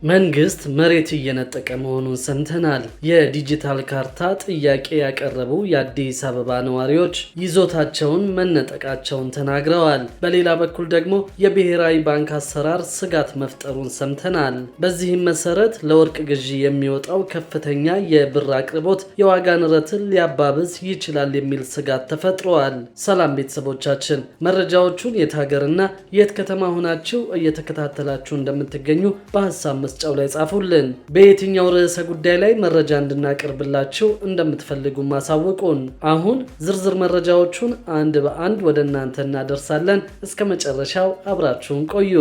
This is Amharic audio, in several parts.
መንግስት መሬት እየነጠቀ መሆኑን ሰምተናል። የዲጂታል ካርታ ጥያቄ ያቀረቡ የአዲስ አበባ ነዋሪዎች ይዞታቸውን መነጠቃቸውን ተናግረዋል። በሌላ በኩል ደግሞ የብሔራዊ ባንክ አሰራር ስጋት መፍጠሩን ሰምተናል። በዚህም መሰረት ለወርቅ ግዢ የሚወጣው ከፍተኛ የብር አቅርቦት የዋጋ ንረትን ሊያባብስ ይችላል የሚል ስጋት ተፈጥሯል። ሰላም ቤተሰቦቻችን፣ መረጃዎቹን የት ሀገርና የት ከተማ ሆናችሁ እየተከታተላችሁ እንደምትገኙ በሀሳብ መስጫው ላይ ጻፉልን። በየትኛው ርዕሰ ጉዳይ ላይ መረጃ እንድናቀርብላችሁ እንደምትፈልጉ ማሳወቁን። አሁን ዝርዝር መረጃዎቹን አንድ በአንድ ወደ እናንተ እናደርሳለን። እስከ መጨረሻው አብራችሁን ቆዩ።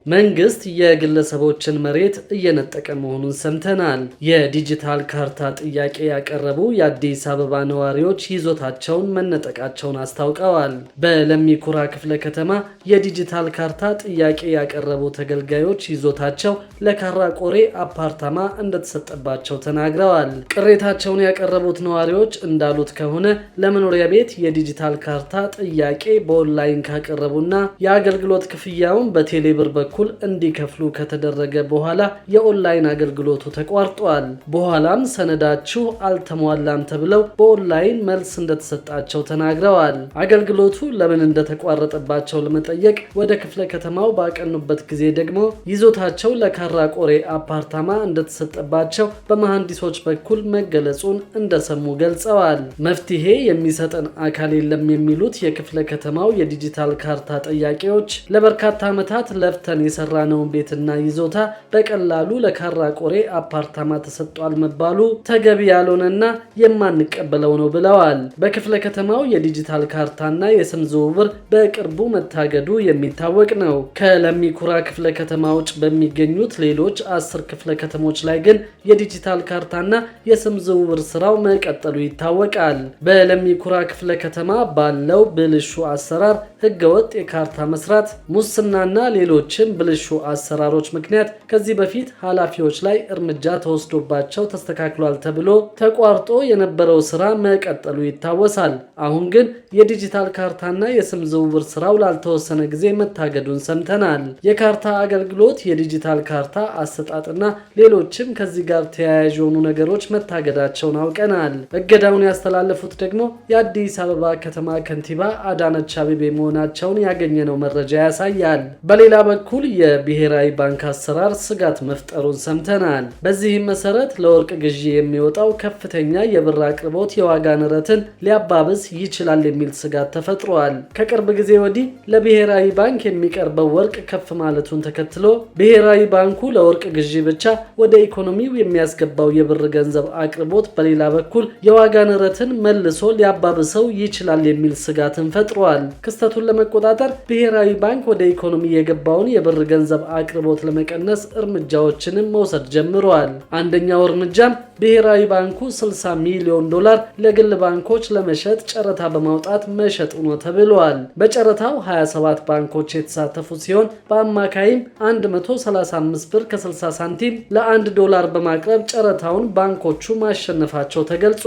መንግስት የግለሰቦችን መሬት እየነጠቀ መሆኑን ሰምተናል። የዲጂታል ካርታ ጥያቄ ያቀረቡ የአዲስ አበባ ነዋሪዎች ይዞታቸውን መነጠቃቸውን አስታውቀዋል። በለሚ ኩራ ክፍለ ከተማ የዲጂታል ካርታ ጥያቄ ያቀረቡ ተገልጋዮች ይዞታቸው ለካራ ቆሬ አፓርታማ እንደተሰጠባቸው ተናግረዋል። ቅሬታቸውን ያቀረቡት ነዋሪዎች እንዳሉት ከሆነ ለመኖሪያ ቤት የዲጂታል ካርታ ጥያቄ በኦንላይን ካቀረቡና የአገልግሎት ክፍያውን በቴሌብር በኩል እንዲከፍሉ ከተደረገ በኋላ የኦንላይን አገልግሎቱ ተቋርጧል። በኋላም ሰነዳችሁ አልተሟላም ተብለው በኦንላይን መልስ እንደተሰጣቸው ተናግረዋል። አገልግሎቱ ለምን እንደተቋረጠባቸው ለመጠየቅ ወደ ክፍለ ከተማው ባቀኑበት ጊዜ ደግሞ ይዞታቸው ለካራ ቆሬ አፓርታማ እንደተሰጠባቸው በመሐንዲሶች በኩል መገለጹን እንደሰሙ ገልጸዋል። መፍትሄ የሚሰጠን አካል የለም የሚሉት የክፍለ ከተማው የዲጂታል ካርታ ጠያቂዎች ለበርካታ ዓመታት ለፍተን የሰራነውን ቤትና ይዞታ በቀላሉ ለካራ ቆሬ አፓርታማ ተሰጥቷል መባሉ ተገቢ ያልሆነና የማንቀበለው ነው ብለዋል። በክፍለ ከተማው የዲጂታል ካርታና የስም ዝውውር በቅርቡ መታገዱ የሚታወቅ ነው። ከለሚ ኩራ ክፍለ ከተማ ውጭ በሚገኙት ሌሎች 10 ክፍለ ከተሞች ላይ ግን የዲጂታል ካርታና የስም ዝውውር ስራው መቀጠሉ ይታወቃል። በለሚ ኩራ ክፍለ ከተማ ባለው ብልሹ አሰራር፣ ህገወጥ የካርታ መስራት፣ ሙስናና ሌሎችም ብልሹ አሰራሮች ምክንያት ከዚህ በፊት ኃላፊዎች ላይ እርምጃ ተወስዶባቸው ተስተካክሏል ተብሎ ተቋርጦ የነበረው ስራ መቀጠሉ ይታወሳል። አሁን ግን የዲጂታል ካርታና የስም ዝውውር ስራው ላልተወሰነ ጊዜ መታገዱን ሰምተናል። የካርታ አገልግሎት፣ የዲጂታል ካርታ አሰጣጥና ሌሎችም ከዚህ ጋር ተያያዥ የሆኑ ነገሮች መታገዳቸውን አውቀናል። እገዳውን ያስተላለፉት ደግሞ የአዲስ አበባ ከተማ ከንቲባ አዳነች አቤቤ መሆናቸውን ያገኘነው መረጃ ያሳያል። በሌላ በኩል የብሔራዊ ባንክ አሰራር ስጋት መፍጠሩን ሰምተናል። በዚህም መሰረት ለወርቅ ግዢ የሚወጣው ከፍተኛ የብር አቅርቦት የዋጋ ንረትን ሊያባብስ ይችላል የሚል ስጋት ተፈጥሯል። ከቅርብ ጊዜ ወዲህ ለብሔራዊ ባንክ የሚቀርበው ወርቅ ከፍ ማለቱን ተከትሎ ብሔራዊ ባንኩ ለወርቅ ግዢ ብቻ ወደ ኢኮኖሚው የሚያስገባው የብር ገንዘብ አቅርቦት በሌላ በኩል የዋጋ ንረትን መልሶ ሊያባብሰው ይችላል የሚል ስጋትን ፈጥሯል። ክስተቱን ለመቆጣጠር ብሔራዊ ባንክ ወደ ኢኮኖሚ የገባውን የብር ገንዘብ አቅርቦት ለመቀነስ እርምጃዎችንም መውሰድ ጀምረዋል። አንደኛው እርምጃም ብሔራዊ ባንኩ 60 ሚሊዮን ዶላር ለግል ባንኮች ለመሸጥ ጨረታ በማውጣት መሸጡ ነው ተብሏል። በጨረታው 27 ባንኮች የተሳተፉ ሲሆን በአማካይም 135 ብር ከ60 ሳንቲም ለ1 ዶላር በማቅረብ ጨረታውን ባንኮቹ ማሸነፋቸው ተገልጿል።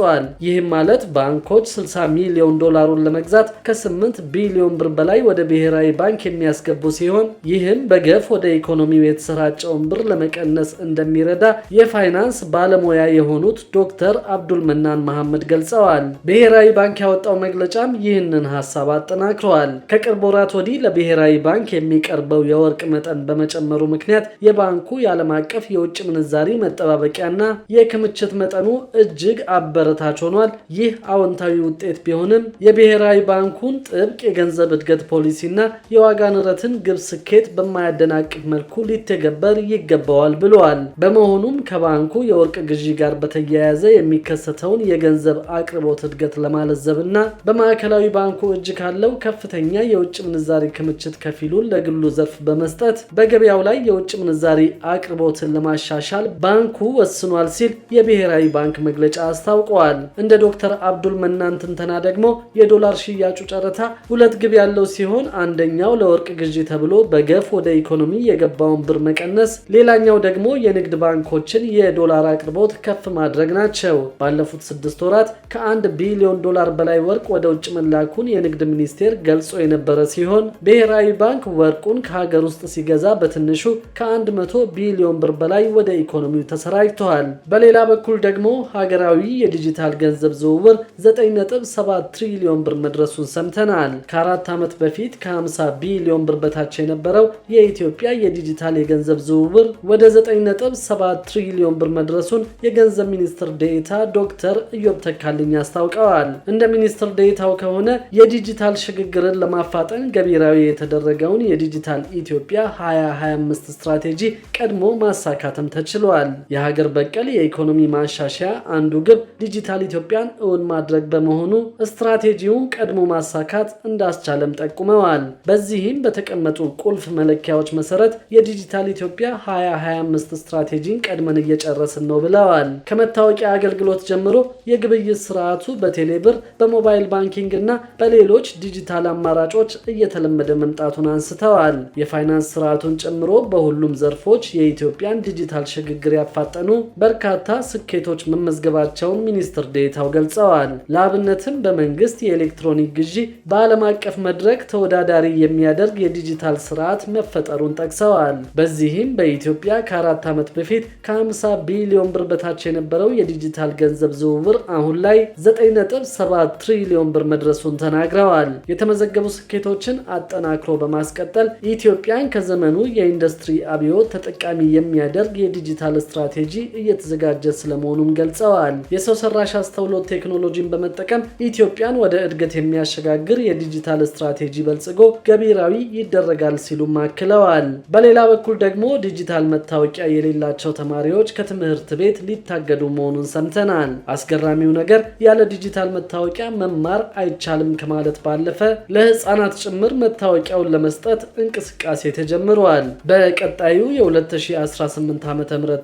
ይህም ማለት ባንኮች 60 ሚሊዮን ዶላሩን ለመግዛት ከ8 ቢሊዮን ብር በላይ ወደ ብሔራዊ ባንክ የሚያስገቡ ሲሆን ይህም በገፍ ወደ ኢኮኖሚው የተሰራጨውን ብር ለመቀነስ እንደሚረዳ የፋይናንስ ባለሙያ የሆኑት ዶክተር አብዱል መናን መሐመድ ገልጸዋል። ብሔራዊ ባንክ ያወጣው መግለጫም ይህንን ሐሳብ አጠናክረዋል። ከቅርብ ወራት ወዲህ ለብሔራዊ ባንክ የሚቀርበው የወርቅ መጠን በመጨመሩ ምክንያት የባንኩ የዓለም አቀፍ የውጭ ምንዛሪ መጠባበቂያና የክምችት መጠኑ እጅግ አበረታች ሆኗል። ይህ አዎንታዊ ውጤት ቢሆንም የብሔራዊ ባንኩን ጥብቅ የገንዘብ እድገት ፖሊሲና የዋጋ ንረትን ግብ ስኬት በማያደናቅፍ መልኩ ሊተገበር ይገባዋል ብለዋል። በመሆኑም ከባንኩ የወርቅ ግዢ ጋር በተያያዘ የሚከሰተውን የገንዘብ አቅርቦት እድገት ለማለዘብና በማዕከላዊ ባንኩ እጅ ካለው ከፍተኛ የውጭ ምንዛሪ ክምችት ከፊሉን ለግሉ ዘርፍ በመስጠት በገበያው ላይ የውጭ ምንዛሪ አቅርቦትን ለማሻሻል ባንኩ ወስኗል ሲል የብሔራዊ ባንክ መግለጫ አስታውቀዋል። እንደ ዶክተር አብዱል መናን ትንተና ደግሞ የዶላር ሽያጩ ጨረታ ሁለት ግብ ያለው ሲሆን አንደኛው ለወርቅ ግዢ ተብሎ በገፍ ወደ ኢኮኖሚ የገባውን ብር መቀነስ፣ ሌላኛው ደግሞ የንግድ ባንኮችን የዶላር አቅርቦት ከፍ ማድረግ ናቸው። ባለፉት 6 ወራት ከ1 ቢሊዮን ዶላር በላይ ወርቅ ወደ ውጭ መላኩን የንግድ ሚኒስቴር ገልጾ የነበረ ሲሆን ብሔራዊ ባንክ ወርቁን ከሀገር ውስጥ ሲገዛ በትንሹ ከ100 ቢሊዮን ብር በላይ ወደ ኢኮኖሚው ተሰራጭተዋል። በሌላ በኩል ደግሞ ሀገራዊ የዲጂታል ገንዘብ ዝውውር 9.7 ትሪሊዮን ብር መድረሱን ሰምተናል። ከ4 ዓመት በፊት ከ50 ቢሊዮን ብር በታች የነበረው የኢትዮጵያ የዲጂታል የገንዘብ ዝውውር ወደ 9.7 ትሪሊዮን ብር መድረሱን የገንዘብ ሚኒስትር ዴኤታ ዶክተር ኢዮብ ተካልኝ አስታውቀዋል። እንደ ሚኒስትር ዴኤታው ከሆነ የዲጂታል ሽግግርን ለማፋጠን ገቢራዊ የተደረገውን የዲጂታል ኢትዮጵያ 2025 ስትራቴጂ ቀድሞ ማሳካትም ተችሏል። የሀገር በቀል የኢኮኖሚ ማሻሻያ አንዱ ግብ ዲጂታል ኢትዮጵያን እውን ማድረግ በመሆኑ ስትራቴጂውን ቀድሞ ማሳካት እንዳስቻለም ጠቁመዋል። በዚህም በተቀመጡ ቁልፍ መለኪያዎች መሰረት የዲጂታል ኢትዮጵያ 2025 ስትራቴጂን ቀድመን እየጨረስን ነው ብለዋል። ከመታወቂያ አገልግሎት ጀምሮ የግብይት ስርዓቱ በቴሌብር በሞባይል ባንኪንግ እና በሌሎች ዲጂታል አማራጮች እየተለመደ መምጣቱን አንስተዋል። የፋይናንስ ስርዓቱን ጨምሮ በሁሉም ዘርፎች የኢትዮጵያን ዲጂታል ሽግግር ያፋጠኑ በርካታ ስኬቶች መመዝገባቸውን ሚኒስትር ዴኤታው ገልጸዋል። ለአብነትም በመንግስት የኤሌክትሮኒክ ግዢ በዓለም አቀፍ መድረክ ተወዳዳሪ የሚያደርግ የዲጂታል ስርዓት መፈጠሩን ጠቅሰዋል። በዚህም በኢትዮጵያ ከ4 ዓመት በፊት ከ50 ቢሊዮን ብር በታች የነበረው የዲጂታል ገንዘብ ዝውውር አሁን ላይ 9.7 ትሪሊዮን ብር መድረሱን ተናግረዋል። የተመዘገቡ ስኬቶችን አጠናክሮ በማስቀጠል ኢትዮጵያን ከዘመኑ የኢንዱስትሪ አብዮት ተጠቃሚ የሚያደርግ የዲጂታል ስትራቴጂ እየተዘጋጀ ስለመሆኑም ገልጸዋል። የሰው ሰራሽ አስተውሎት ቴክኖሎጂን በመጠቀም ኢትዮጵያን ወደ እድገት የሚያሸጋግር የዲጂታል ስትራቴጂ በልጽጎ ገቢራዊ ይደረጋል ሲሉም አክለዋል። በሌላ በኩል ደግሞ ዲጂታል መታወቂያ የሌላቸው ተማሪዎች ከትምህርት ቤት ሊታገዱ መሆኑን ሰምተናል። አስገራሚው ነገር ያለ ዲጂታል መታወቂያ መማር አይቻልም ከማለት ባለፈ ለህፃናት ጭምር መታወቂያውን ለመስጠት እንቅስቃሴ ተጀምሯል። በቀጣዩ የ2018 ዓ.ም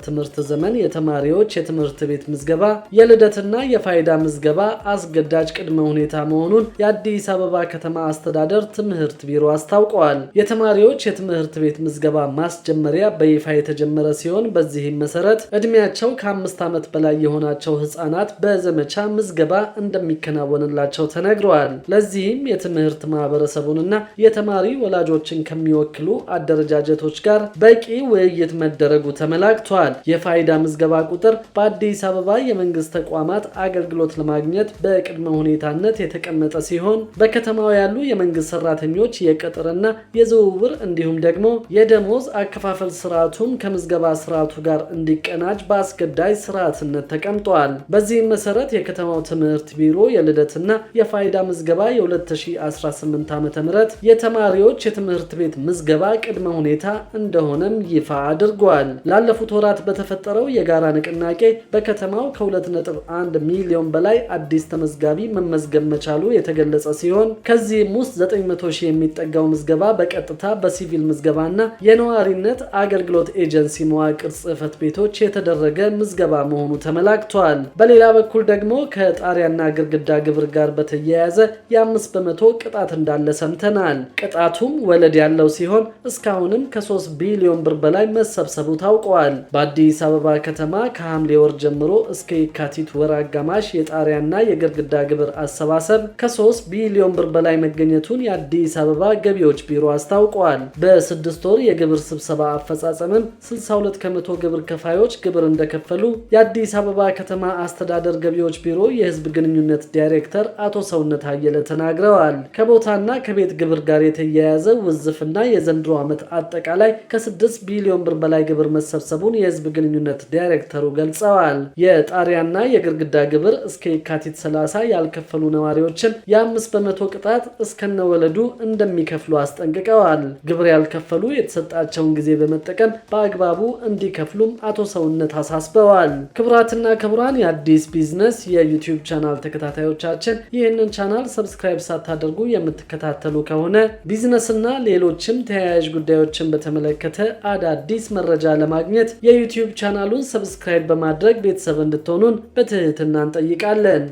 ትምህርት ዘመን የተማሪዎች የትምህርት ቤት ምዝገባ የልደትና የፋይዳ ምዝገባ አስገዳጅ ቅድመ ሁኔታ መሆኑን የአዲስ አበባ ከተማ አስተዳደር ትምህርት ቢሮ አስታውቀዋል። የተማሪዎች የትምህርት ቤት ምዝገባ ማስጀመሪያ በይፋ የተጀመረ ሲሆን በዚህም መሰረት እድሜያቸው ከ5 ዓመት በላይ የሆናቸው ህፃናት በዘመቻ ምዝገባ እንደሚከናወንላቸው ተነግረዋል። ለዚህም የትምህርት ማህበረሰቡንና የተማሪ ወላጆችን ከሚወክሉ አደረጃጀቶች ጋር በቂ ውይይት መደረጉ ተመላክቷል። የፋይዳ ምዝገባ ቁጥር በአዲስ አበባ የመንግስት ተቋማት አገልግሎት ለማግኘት በቅድመ ሁኔታነት የተቀመጠ ሲሆን በከተማው ያሉ የመንግስት ሰራተኞች የቅጥርና የዝውውር እንዲሁም ደግሞ የደሞዝ አከፋፈል ስርዓቱም ከምዝገባ ስርዓቱ ጋር እንዲቀናጅ በአስገዳጅ ስርዓትነት ተቀምጧል። በዚህም መሰረት የከተማው ትምህርት ቢሮ የልደትና የፋይዳ ምዝገባ የ2018 ዓ.ም የተማሪዎች የትምህርት ቤት ምዝገባ ቅድመ ሁኔታ እንደሆነም ይፋ አድርጓል። ላለፉት ወራት በተፈጠረው የጋራ ንቅናቄ በከተማው ከ2.1 ሚሊዮን በላይ አዲስ ተመዝጋቢ መመዝገብ መቻሉ የተገለጸ ሲሆን ከዚህም ውስጥ 900 ሺህ የሚጠጋው ምዝገባ በቀጥታ በሲቪል ምዝገባና የነዋሪነት አገልግሎት ኤጀንሲ መዋቅር ጽህፈት ቤቶች የተደረገ ምዝገባ መሆኑ ተመላክቷል። በሌላ በኩል ደግሞ ከጣሪያና ግድግዳ ግብር ጋር በተያያዘ የ5 በመቶ ቅጣት እንዳለ ሰምተናል። ቅጣቱም ወለድ ያለው ሲሆን እስካሁንም ከ3 ቢሊዮን ብር በላይ መሰብሰቡ ታውቋል። በአዲስ አበባ ከተማ ከሐምሌ ወር ጀምሮ እስከ የካቲት ወር አጋማሽ የጣሪያና የግድግዳ ግብር አሰባሰብ ከ3 ቢሊዮን ብር በላይ መገኘቱን የአዲስ አበባ ገቢዎች ቢሮ አስታውቋል። በ6 ወር የግብር ስብሰባ አፈጻጸምም 62 ከመቶ ግብር ከፋዮች ግብር እንደከፈሉ የአዲስ አበባ ከተማ አስተዳደር ገቢዎች ቢሮ የህዝብ ግንኙነት ዳይሬክተር አቶ ሰውነት አየለ ተናግረዋል። ከቦታና ከቤት ግብር ጋር የተያያዘ ውዝፍና የዘንድሮ ዓመት አጠቃላይ ከ6 ቢሊዮን ብር በላይ ግብር መሰብሰቡን የህዝብ ግንኙነት ዳይሬክተሩ ገልጸዋል። የጣሪያና የግድግዳ ግብር እስከ የካቲት 30 ያልከፈሉ ነዋሪዎችን የ5 በመቶ ቅጣት እስከነወለዱ እንደሚከፍሉ አስጠንቅቀዋል። ግብር ያልከፈሉ የተሰጣቸውን ጊዜ በመጠቀም በአግባቡ እንዲከፍሉም አቶ ሰውነት አሳስበዋል። ክቡራትና ክቡራን የአዲስ ቢዝነስ የዩቲዩብ ቻናል ተከታታዮቻችን ይህንን ቻናል ሰብስክራይብ ሳታደርጉ የምትከታተሉ ከሆነ ቢዝነስና ሌሎችም ተያያዥ ጉዳዮችን በተመለከተ አዳዲስ መረጃ ለማግኘት የዩቲዩብ ቻናሉን ሰብስክራይብ በማድረግ ቤተሰብ እንድትሆኑን በትህትና እንጠይቃለን።